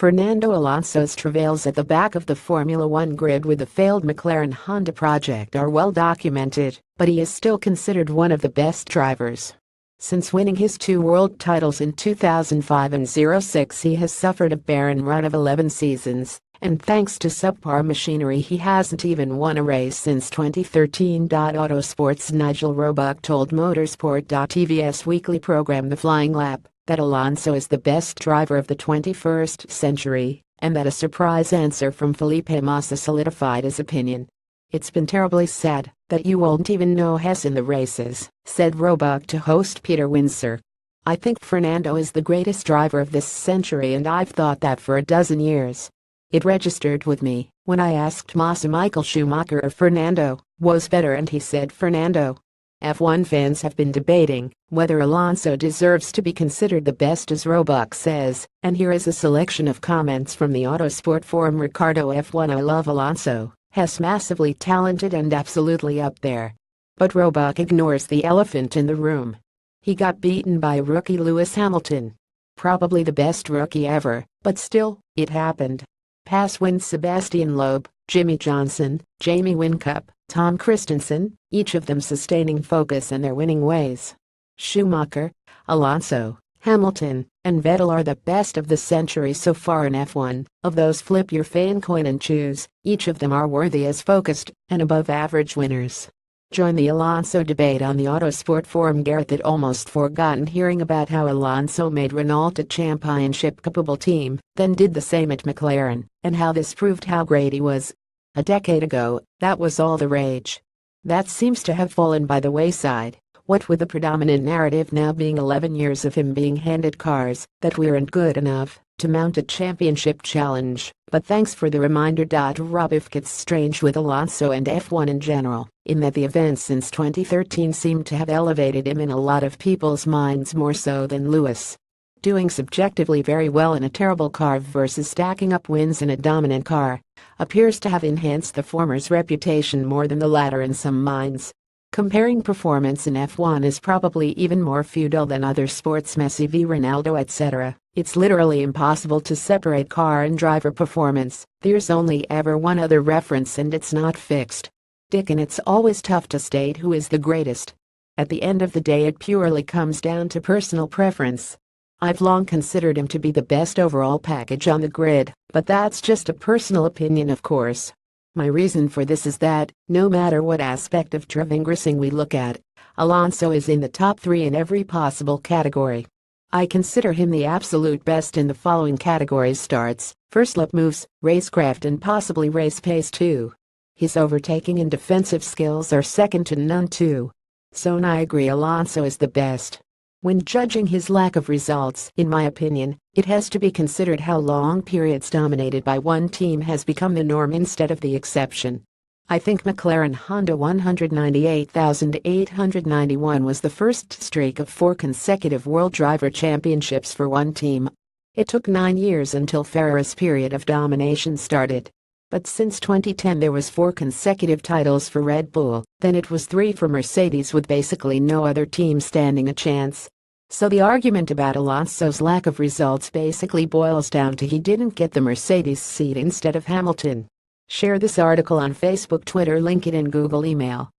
Fernando Alonso's travails at the back of the Formula One grid with the failed McLaren-Honda project are well documented, but he is still considered one of the best drivers. Since winning his 2 world titles in 2005 and 06, he has suffered a barren run of 11 seasons, and thanks to subpar machinery he hasn't even won a race since 2013. Autosport's Nigel Roebuck told Motorsport.tv's weekly program The Flying Lap that Alonso is the best driver of the 21st century, and that a surprise answer from Felipe Massa solidified his opinion. "It's been terribly sad that you won't even know Hess in the races," said Roebuck to host Peter Windsor. "I think Fernando is the greatest driver of this century, and I've thought that for a dozen years. It registered with me when I asked Massa Michael Schumacher or Fernando was better, and he said Fernando." F1 fans have been debating whether Alonso deserves to be considered the best, as Roebuck says, and here is a selection of comments from the Autosport forum. Ricardo F1: "I love Alonso. Hess massively talented and absolutely up there." But Roebuck ignores the elephant in the room. He got beaten by rookie Lewis Hamilton. Probably the best rookie ever, but still, it happened. Pass wins Sebastian Loeb, Jimmy Johnson, Jamie Whincup, Tom Christensen, each of them sustaining focus in their winning ways. Schumacher, Alonso, Hamilton, and Vettel are the best of the century so far in F1. Of those, flip your fan coin and choose. Each of them are worthy as focused and above-average winners. Join the Alonso debate on the Autosport forum. Gareth: "I'd almost forgotten hearing about how Alonso made Renault a championship-capable team, then did the same at McLaren, and how this proved how great he was. A decade ago, that was all the rage. That seems to have fallen by the wayside, what with the predominant narrative now being 11 years of him being handed cars that weren't good enough to mount a championship challenge. But thanks for the reminder. Rob: "If it's strange with Alonso and F1 in general, in that the events since 2013 seem to have elevated him in a lot of people's minds more so than Lewis. Doing subjectively very well in a terrible car versus stacking up wins in a dominant car appears to have enhanced the former's reputation more than the latter in some minds. Comparing performance in F1 is probably even more futile than other sports, Messi v Ronaldo, etc. It's literally impossible to separate car and driver performance. There's only ever one other reference, and it's not fixed. And it's always tough to state who is the greatest. At the end of the day, it purely comes down to personal preference. I've long considered him to be the best overall package on the grid, but that's just a personal opinion, of course. My reason for this is that, no matter what aspect of driving racing we look at, Alonso is in the top 3 in every possible category. I consider him the absolute best in the following categories: starts, first lap moves, racecraft, and possibly race pace too. His overtaking and defensive skills are second to none too. So I agree, Alonso is the best. When judging his lack of results, in my opinion, it has to be considered how long periods dominated by one team has become the norm instead of the exception. I think McLaren-Honda 198,891 was the first streak of 4 consecutive World Driver Championships for one team. It took 9 years until Ferrari's period of domination started. But since 2010 there was 4 consecutive titles for Red Bull, then it was 3 for Mercedes, with basically no other team standing a chance. So the argument about Alonso's lack of results basically boils down to he didn't get the Mercedes seat instead of Hamilton. Share this article on Facebook, Twitter, LinkedIn, Google, email.